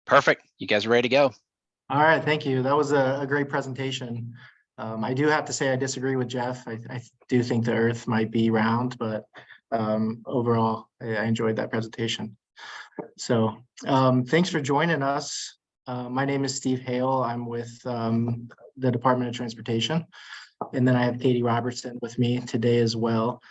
Perfect. You guys are ready to go. All right, thank you. That was a great presentation. I do have to say I disagree with Jeff. I do think the Earth might be round, but overall, I enjoyed that presentation. So thanks for joining us. My name is Steve Hale. I'm with the Department of Transportation. And then I have Katy Robertson with me today as well.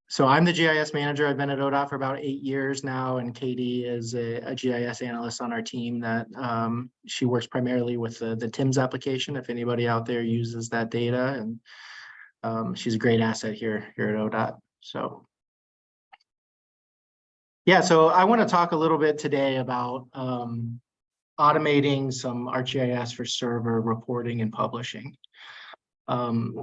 So I'm the GIS manager. I've been at ODOT for about 8 years now, and Katy is a GIS analyst on our team that she works primarily with the TIMS application, if anybody out there uses that data, and she's a great asset here at ODOT. So yeah, so I want to talk a little bit today about automating some ArcGIS for server reporting and publishing.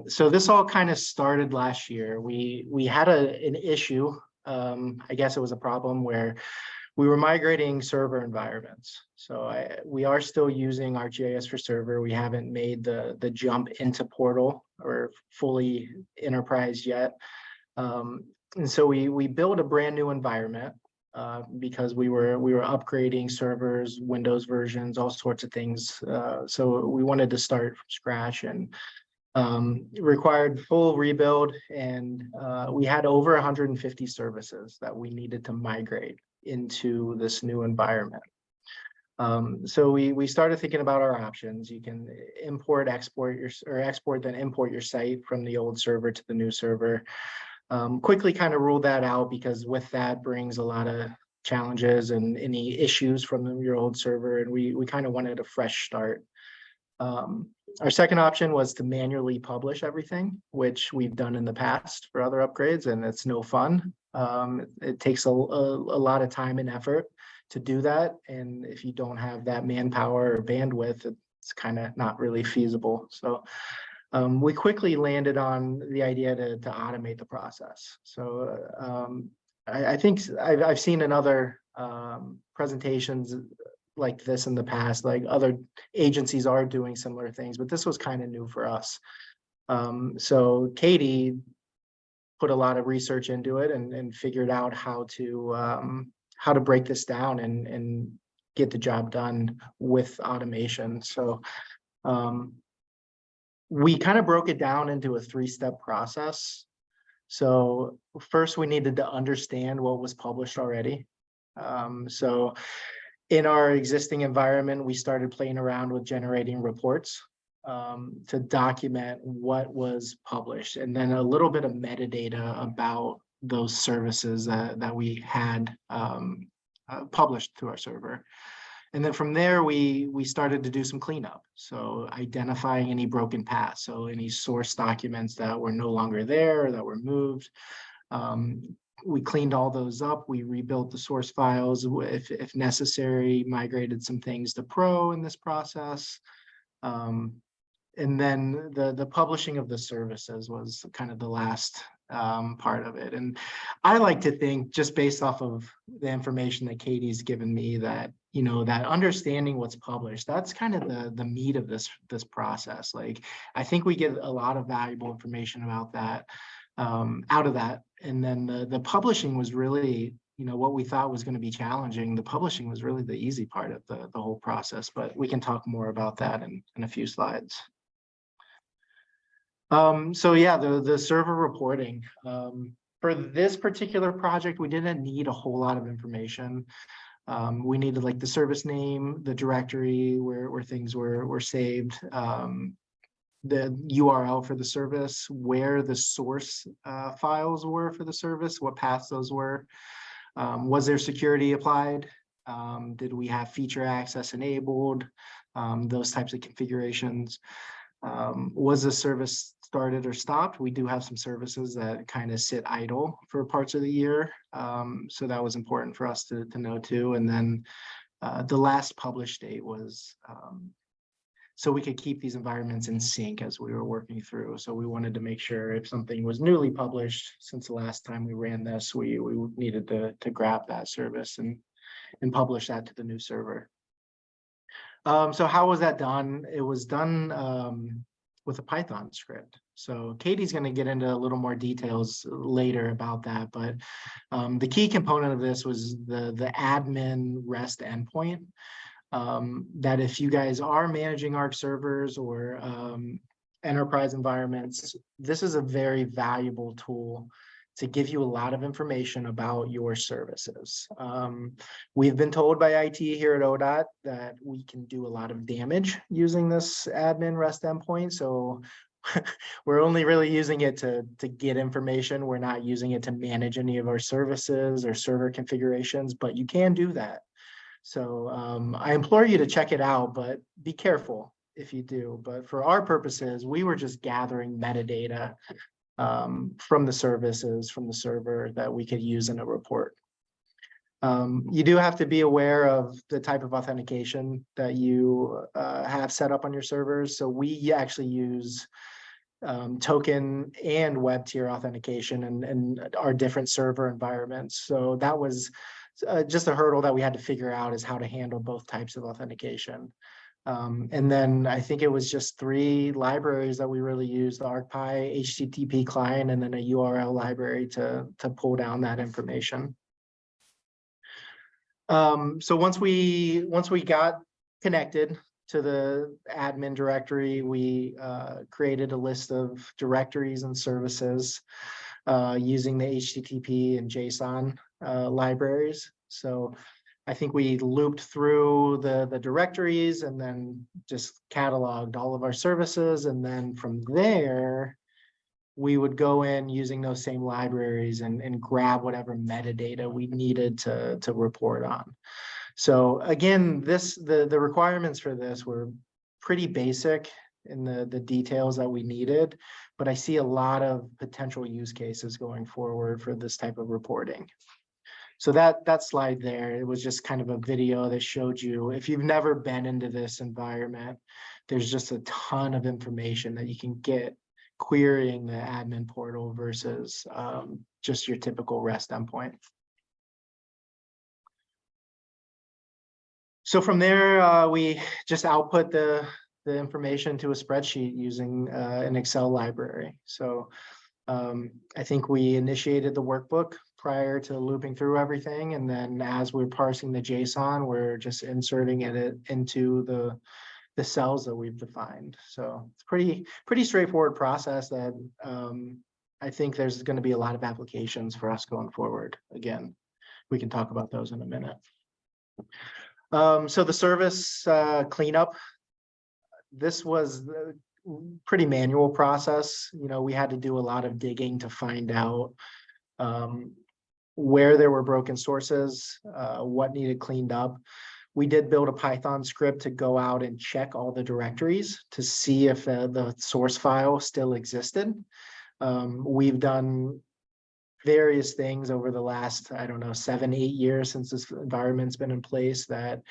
So this all kind of started last year. We had an issue, I guess it was a problem where we were migrating server environments. So we are still using ArcGIS for server. We haven't made the jump into Portal or fully enterprise yet. And so we built a brand new environment because we were upgrading servers, Windows versions, all sorts of things. So we wanted to start from scratch, and required full rebuild, and we had over 150 services that we needed to migrate into this new environment. So we started thinking about our options. You can import, export export, then import your site from the old server to the new server. Quickly kind of ruled that out because with that brings a lot of challenges and any issues from your old server, and we kind of wanted a fresh start. Our second option was to manually publish everything, which we've done in the past for other upgrades, and it's no fun. It takes a lot of time and effort to do that, and if you don't have that manpower or bandwidth, it's kind of not really feasible. So we quickly landed on the idea to automate the process. So I think I've seen in other presentations like this in the past, like other agencies are doing similar things, but this was kind of new for us. So Katy put a lot of research into it and figured out how to break this down and get the job done with automation. So we kind of broke it down into a 3-step process. So first we needed to understand what was published already. So in our existing environment, we started playing around with generating reports to document what was published, and then a little bit of metadata about those services that we had published to our server. And then from there, we started to do some cleanup. So identifying any broken paths, so any source documents that were no longer there or that were moved. We cleaned all those up. We rebuilt the source files if necessary, migrated some things to Pro in this process. And then the publishing of the services was kind of the last part of it. And I like to think, just based off of the information that Katy's given me, that that understanding what's published, that's kind of the meat of this process. Like, I think we get a lot of valuable information about that out of that. And then the publishing was really, what we thought was going to be challenging. The publishing was really the easy part of the whole process, but we can talk more about that in a few slides. So yeah, the server reporting. For this particular project, we didn't need a whole lot of information. We needed like the service name, the directory where things were saved, the URL for the service, where the source files were for the service, what paths those were. Was there security applied? Did we have feature access enabled? Those types of configurations. Was the service started or stopped? We do have some services that kind of sit idle for parts of the year. So that was important for us to know too. And then the last published date was so we could keep these environments in sync as we were working through. So we wanted to make sure if something was newly published since the last time we ran this, we needed to grab that service and publish that to the new server. So how was that done? It was done with a Python script. So Katie's going to get into a little more details later about that, but the key component of this was the admin REST endpoint. That if you guys are managing Arc servers or enterprise environments, this is a very valuable tool to give you a lot of information about your services. We've been told by IT here at ODOT that we can do a lot of damage using this admin REST endpoint. So we're only really using it to get information. We're not using it to manage any of our services or server configurations, but you can do that. So I implore you to check it out, but be careful if you do. But for our purposes, we were just gathering metadata from the services, from the server that we could use in a report. You do have to be aware of the type of authentication that you have set up on your servers. So we actually use token and web tier authentication and our different server environments. So that was just a hurdle that we had to figure out, is how to handle both types of authentication. And then I think it was just 3 libraries that we really used: the ArcPy HTTP client, and then a URL library to pull down that information. So once we got connected to the admin directory, we created a list of directories and services using the HTTP and JSON libraries. So I think we looped through the directories and then just cataloged all of our services. And then from there, we would go in using those same libraries and grab whatever metadata we needed to report on. So again, the requirements for this were pretty basic in the details that we needed, but I see a lot of potential use cases going forward for this type of reporting. So that slide there, it was just kind of a video that showed you, if you've never been into this environment, there's just a ton of information that you can get querying the admin portal versus just your typical REST endpoint. So from there, we just output the information to a spreadsheet using an Excel library. So I think we initiated the workbook prior to looping through everything. And then as we're parsing the JSON, we're just inserting it into the cells that we've defined. So it's pretty straightforward process that I think there's going to be a lot of applications for us going forward. Again, we can talk about those in a minute. So the service cleanup, this was a pretty manual process. You know, we had to do a lot of digging to find out where there were broken sources, what needed cleaned up. We did build a Python script to go out and check all the directories to see if the source file still existed. We've done various things over the last, I don't know, 7-8 years since this environment's been in place, that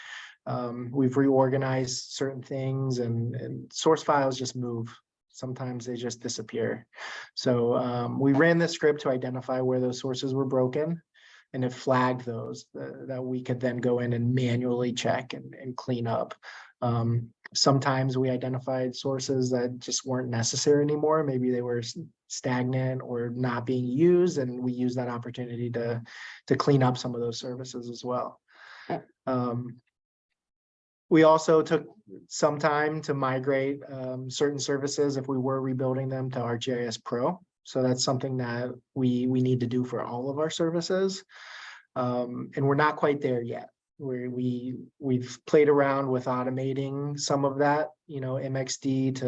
we've reorganized certain things, and source files just move. Sometimes they just disappear. So we ran this script to identify where those sources were broken, and it flagged those that we could then go in and manually check and clean up. Sometimes we identified sources that just weren't necessary anymore. Maybe they were stagnant or not being used, and we used that opportunity to clean up some of those services as well. We also took some time to migrate certain services if we were rebuilding them to ArcGIS Pro. So that's something that we need to do for all of our services. And we're not quite there yet. We've played around with automating some of that, you know, MXD to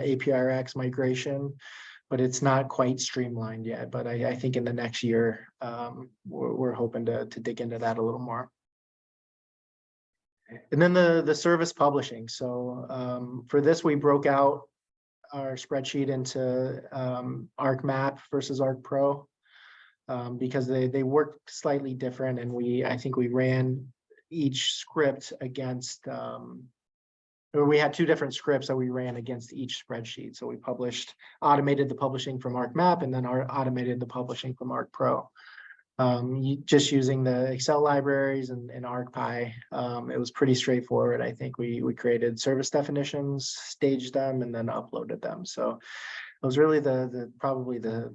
APRX migration, but it's not quite streamlined yet. But I think in the next year, we're hoping to dig into that a little more. And then the service publishing. So for this, we broke out our spreadsheet into ArcMap versus ArcPro because they work slightly different. And I think we ran each script against, or we had 2 different scripts that we ran against each spreadsheet. So we automated the publishing from ArcMap, and then automated the publishing from ArcPro. Just using the Excel libraries and ArcPy, it was pretty straightforward. I think we created service definitions, staged them, and then uploaded them. So was really probably the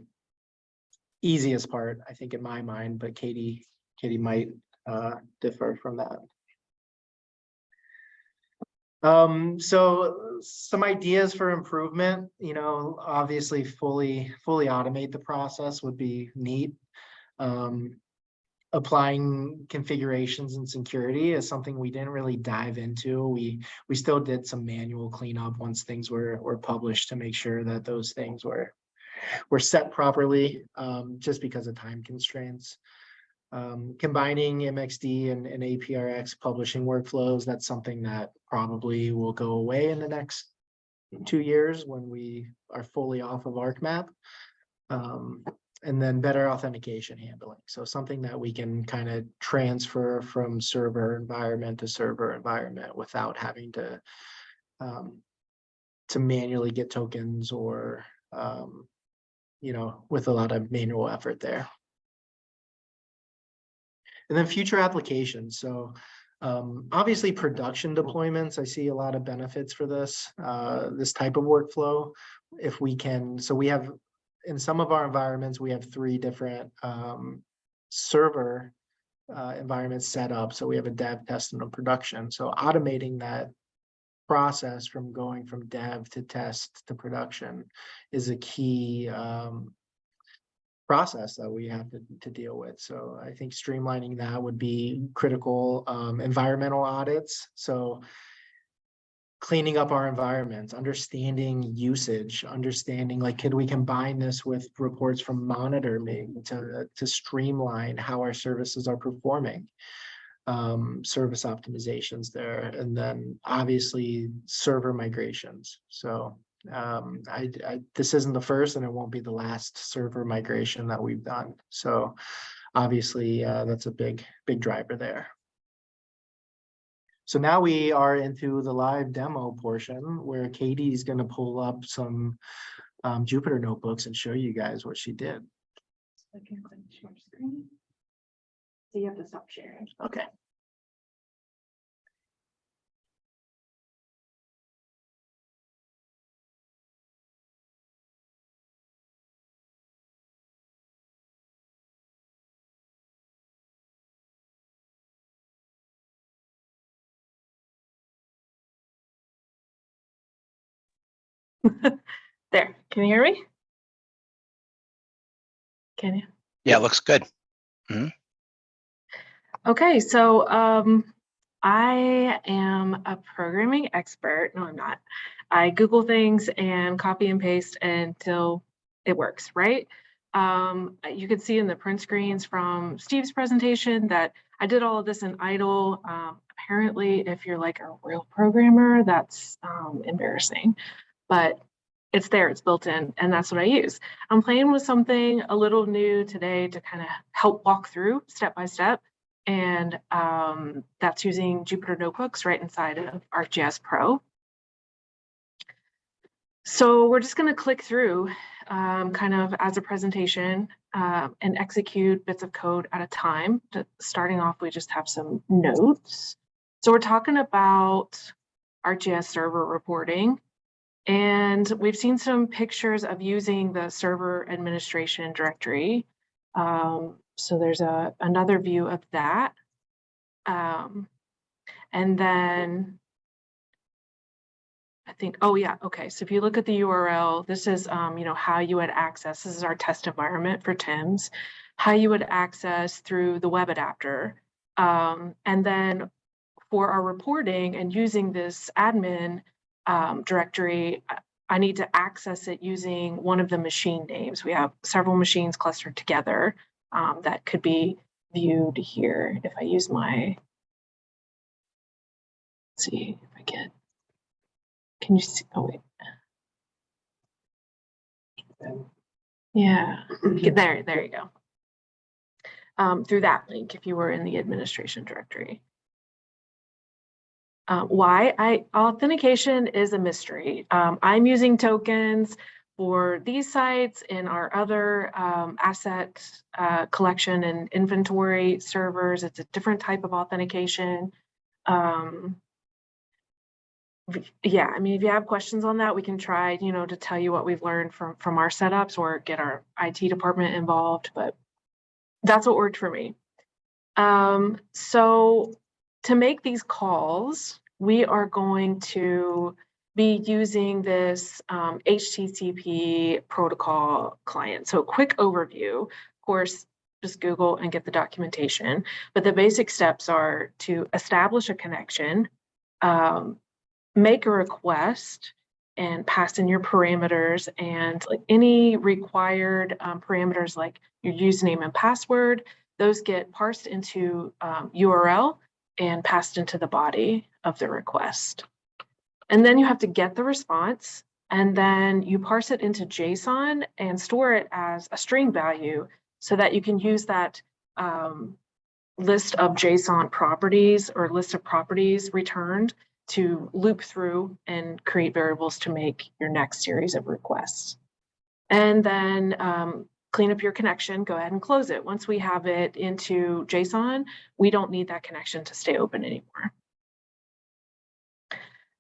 easiest part, I think, in my mind, but Katy might differ from that. So some ideas for improvement, obviously fully automate the process would be neat. Applying configurations and security is something we didn't really dive into. We still did some manual cleanup once things were published to make sure that those things were set properly, just because of time constraints. Combining MXD and APRX publishing workflows, that's something that probably will go away in the next 2 years when we are fully off of ArcMap. And then better authentication handling. So something that we can kind of transfer from server environment to server environment without having to manually get tokens or, with a lot of manual effort there. And then future applications. So obviously production deployments, I see a lot of benefits for this type of workflow. If we can, so we have, in some of our environments, we have 3 different server environments set up. So we have a dev, test, and a production. So automating that process from going from dev to test to production is a key process that we have to deal with. So I think streamlining that would be critical. Environmental audits. So cleaning up our environments, understanding usage, understanding, like, could we combine this with reports from monitoring to streamline how our services are performing, service optimizations there, and then obviously server migrations. So this isn't the first and it won't be the last server migration that we've done. So obviously that's a big driver there. So now we are into the live demo portion where Katy's going to pull up some Jupyter notebooks and show you guys what she did. I can click share screen. So you have to stop sharing. Okay. There, can you hear me? Can you? Yeah, it looks good. Mm-hmm. Okay, so I am a programming expert. No, I'm not. I Google things and copy and paste until it works, right? You can see in the print screens from Steve's presentation that I did all of this in idle. Apparently, if you're like a real programmer, that's embarrassing, but it's there, it's built in, and that's what I use. I'm playing with something a little new today to kind of help walk through step by step. And that's using Jupyter Notebooks right inside of ArcGIS Pro. So we're just going to click through kind of as a presentation and execute bits of code at a time. Starting off, we just have some notes. So we're talking about ArcGIS server reporting. And we've seen some pictures of using the server administration directory. So there's another view of that. And then I think, oh yeah, okay. So if you look at the URL, this is, how you would access, this is our test environment for TIMS, how you would access through the web adapter. And then for our reporting and using this admin directory, I need to access it using one of the machine names. We have several machines clustered together that could be viewed here. If I use my, let's see if I get, can you see, oh wait. Yeah, there you go. Through that link, if you were in the administration directory. Why? Authentication is a mystery. I'm using tokens for these sites in our other asset collection and inventory servers. It's a different type of authentication. yeah, I mean, if you have questions on that, we can try, to tell you what we've learned from our setups or get our IT department involved, but that's what worked for me. So to make these calls, we are going to be using this HTTP protocol client. So quick overview, of course, just Google and get the documentation. But the basic steps are to establish a connection, make a request, and pass in your parameters and like any required parameters like your username and password. Those get parsed into URL and passed into the body of the request. And then you have to get the response, and then you parse it into JSON and store it as a string value so that you can use that list of JSON properties or list of properties returned to loop through and create variables to make your next series of requests. And then clean up your connection, go ahead and close it. Once we have it into JSON, we don't need that connection to stay open anymore.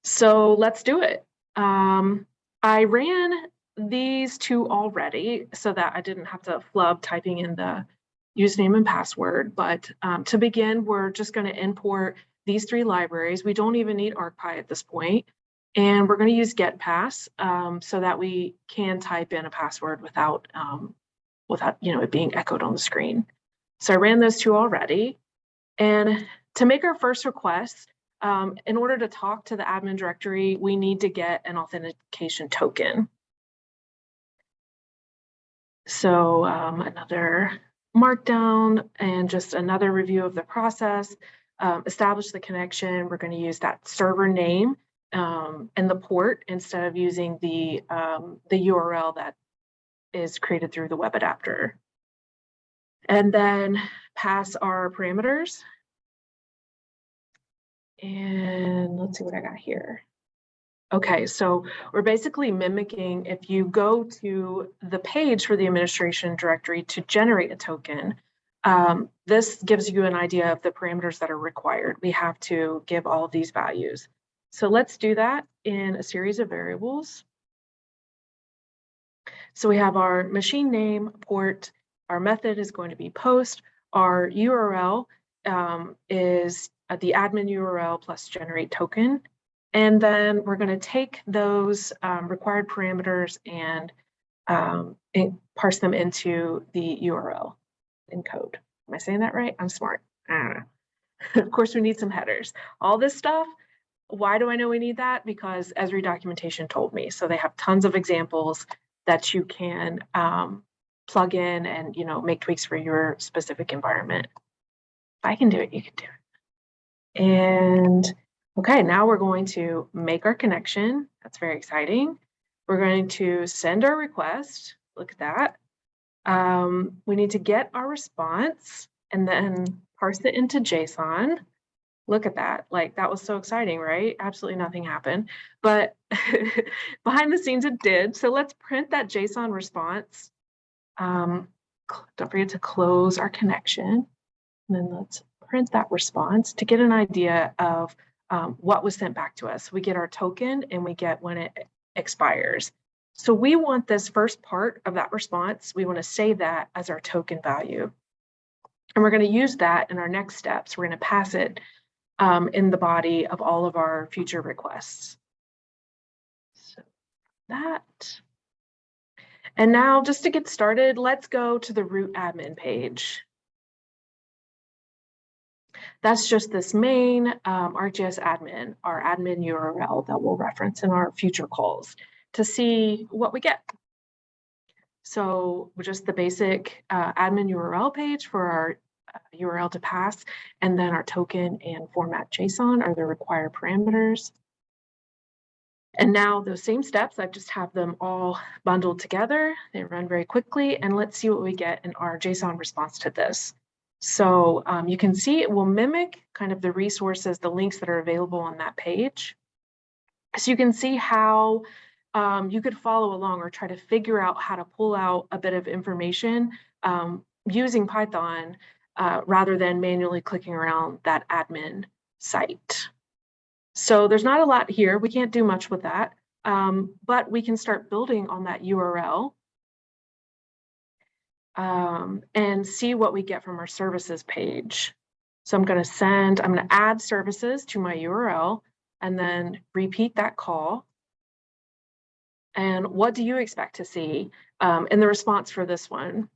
So let's do it. I ran these two already so that I didn't have to flub typing in the username and password. But to begin, we're just going to import these three libraries. We don't even need ArcPy at this point. And we're going to use getPass so that we can type in a password without it being echoed on the screen. So I ran those two already. And to make our first request, in order to talk to the admin directory, we need to get an authentication token. So another markdown and just another review of the process. Establish the connection. We're going to use that server name and the port instead of using the URL that is created through the web adapter. And then pass our parameters. And let's see what I got here. Okay, so we're basically mimicking, if you go to the page for the administration directory to generate a token, this gives you an idea of the parameters that are required. We have to give all of these values. So let's do that in a series of variables. So we have our machine name, port, our method is going to be post, our URL is the admin URL plus generate token. And then we're going to take those required parameters and parse them into the URL in code. Am I saying that right? I'm smart. Of course, we need some headers. All this stuff, why do I know we need that? Because Esri documentation told me. So they have tons of examples that you can plug in and make tweaks for your specific environment. If I can do it, you can do it. And okay, now we're going to make our connection. That's very exciting. We're going to send our request. Look at that. We need to get our response and then parse it into JSON. Look at that. Like, that was so exciting, right? Absolutely nothing happened. But behind the scenes, it did. So let's print that JSON response. Don't forget to close our connection. And then let's print that response to get an idea of what was sent back to us. We get our token and we get when it expires. So we want this first part of that response, we want to save that as our token value. And we're going to use that in our next steps. We're going to pass it in the body of all of our future requests. So that. And now just to get started, let's go to the root admin page. That's just this main ArcGIS admin, our admin URL that we'll reference in our future calls to see what we get. So just the basic admin URL page for our URL to pass, and then our token and format JSON are the required parameters. And now those same steps, I just have them all bundled together. They run very quickly, and let's see what we get in our JSON response to this. So you can see it will mimic kind of the resources, the links that are available on that page. So you can see how you could follow along or try to figure out how to pull out a bit of information using Python rather than manually clicking around that admin site. So there's not a lot here. We can't do much with that, but we can start building on that URL and see what we get from our services page. So I'm going to add services to my URL and then repeat that call. And what do you expect to see in the response for this one?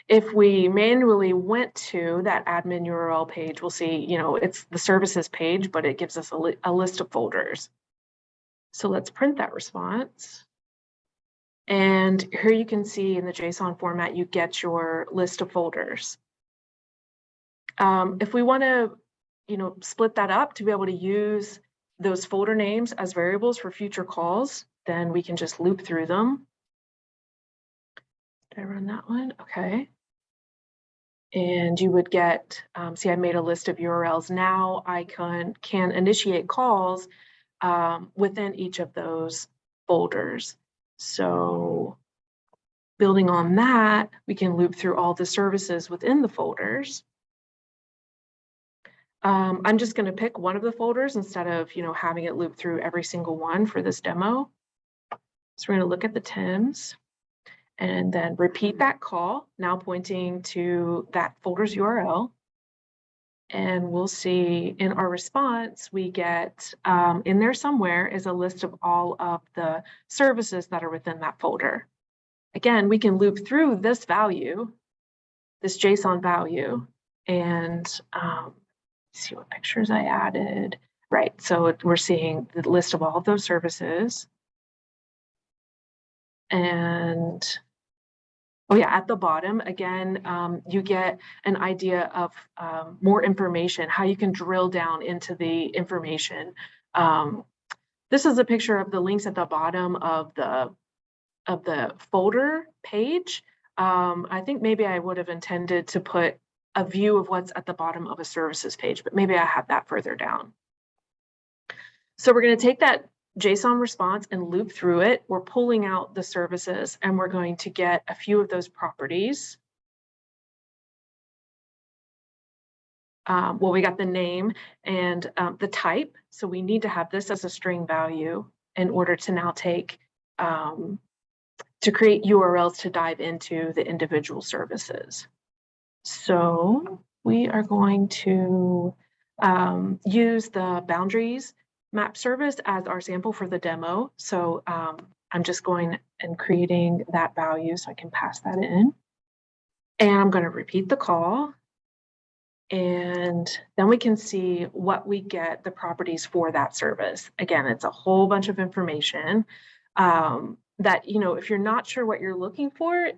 If we manually went to that admin URL page, we'll see, it's the services page, but it gives us a list of folders. So let's print that response. And here you can see in the JSON format, you get your list of folders. If we want to, split that up to be able to use those folder names as variables for future calls, then we can just loop through them. Did I run that one? Okay. And you would get, see, I made a list of URLs. Now I can initiate calls within each of those folders. So building on that, we can loop through all the services within the folders. I'm just going to pick one of the folders instead of, having it loop through every single one for this demo. So we're going to look at the TIMs and then repeat that call, now pointing to that folder's URL. And we'll see in our response, we get in there somewhere is a list of all of the services that are within that folder. Again, we can loop through this value, this JSON value, and see what pictures I added. Right, so we're seeing the list of all of those services. And oh yeah, at the bottom, again, you get an idea of more information, how you can drill down into the information. This is a picture of the links at the bottom of the folder page. I think maybe I would have intended to put a view of what's at the bottom of a services page, but maybe I have that further down. So we're going to take that JSON response and loop through it. We're pulling out the services and we're going to get a few of those properties. Well, we got the name and the type. So we need to have this as a string value in order to now take, to create URLs to dive into the individual services. So we are going to use the boundaries map service as our sample for the demo. So I'm just going and creating that value so I can pass that in. And I'm going to repeat the call. And then we can see what we get, the properties for that service. Again, it's a whole bunch of information that, if you're not sure what you're looking for,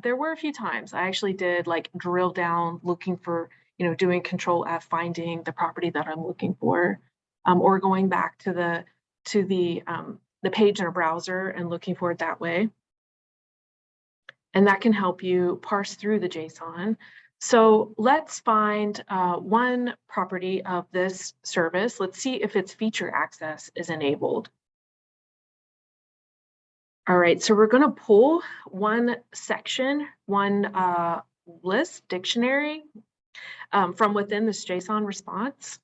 there were a few times I actually did like drill down looking for, doing Control F, finding the property that I'm looking for, or going back to the page in a browser and looking for it that way. And that can help you parse through the JSON. So let's find one property of this service. Let's see if its feature access is enabled. All right, so we're going to pull one section, one list, dictionary from within this JSON response.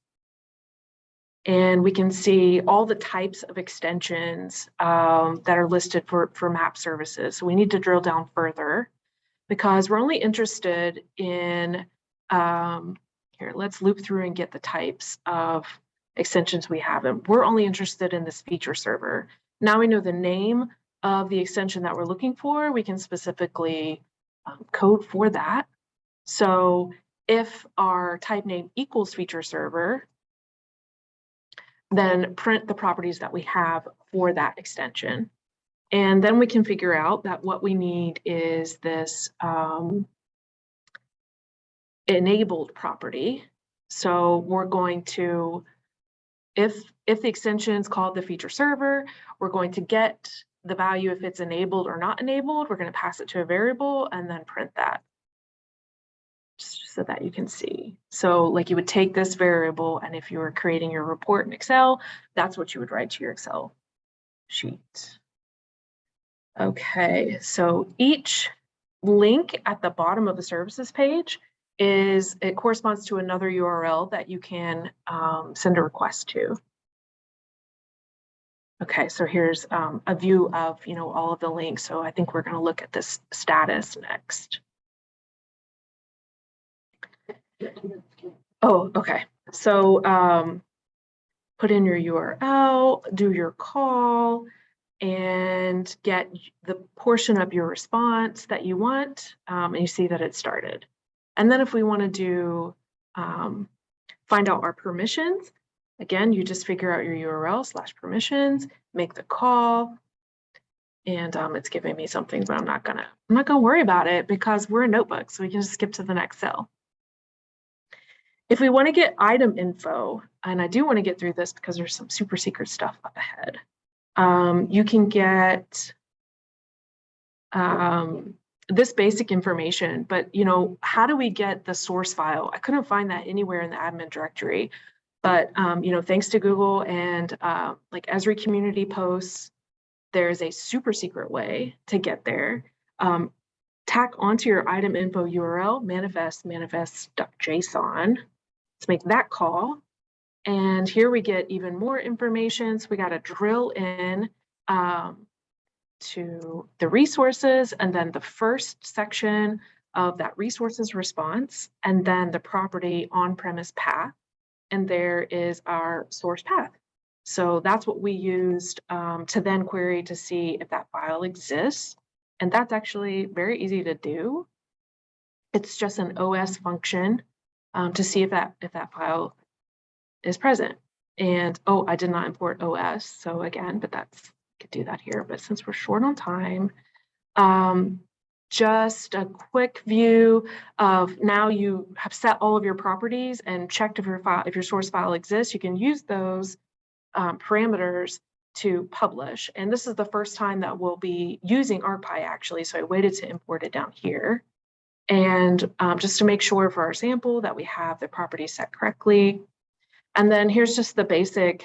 And we can see all the types of extensions that are listed for map services. So we need to drill down further because we're only interested in, here, let's loop through and get the types of extensions we have. And we're only interested in this feature server. Now we know the name of the extension that we're looking for. We can specifically code for that. So if our type name equals feature server, then print the properties that we have for that extension. And then we can figure out that what we need is this enabled property. So we're going to, if the extension is called the feature server, we're going to get the value if it's enabled or not enabled. We're going to pass it to a variable and then print that, just so that you can see. So like you would take this variable, and if you were creating your report in Excel, that's what you would write to your Excel sheet. Okay, so each link at the bottom of the services page is it corresponds to another URL that you can send a request to. Okay, so here's a view of, all of the links. So I think we're going to look at this status next. Oh, okay. So put in your URL, do your call, and get the portion of your response that you want, and you see that it started. And then if we want to do find out our permissions, again, you just figure out your URL/permissions, make the call, and it's giving me something, but I'm not gonna worry about it because we're in Notebook, so we can just skip to the next cell. If we want to get item info, and I do want to get through this because there's some super secret stuff up ahead. You can get this basic information, but how do we get the source file? I couldn't find that anywhere in the admin directory, but thanks to Google and like Esri community posts, there's a super secret way to get there. Tack onto your item info URL, manifest.json. Let's make that call. And here we get even more information. So we got to drill in to the resources, and then the first section of that resources response, and then the property on-premise path. And there is our source path. So that's what we used to then query to see if that file exists. And that's actually very easy to do. It's just an OS function to see if that file is present. And I did not import OS. So again, but that's, could do that here. But since we're short on time, just a quick view of now you have set all of your properties and checked if your source file exists. You can use those parameters to publish. And this is the first time that we'll be using ArcPy actually. So I waited to import it down here. And just to make sure for our sample that we have the properties set correctly. And then here's just the basic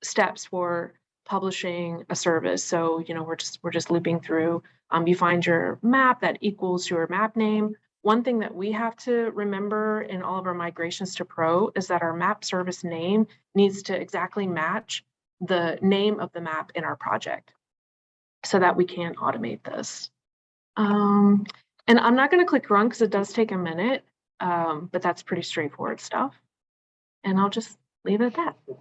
steps for publishing a service. So, we're just looping through. You find your map that equals your map name. One thing that we have to remember in all of our migrations to Pro is that our map service name needs to exactly match the name of the map in our project so that we can automate this. And I'm not going to click run because it does take a minute, but that's pretty straightforward stuff. And I'll just leave it at that.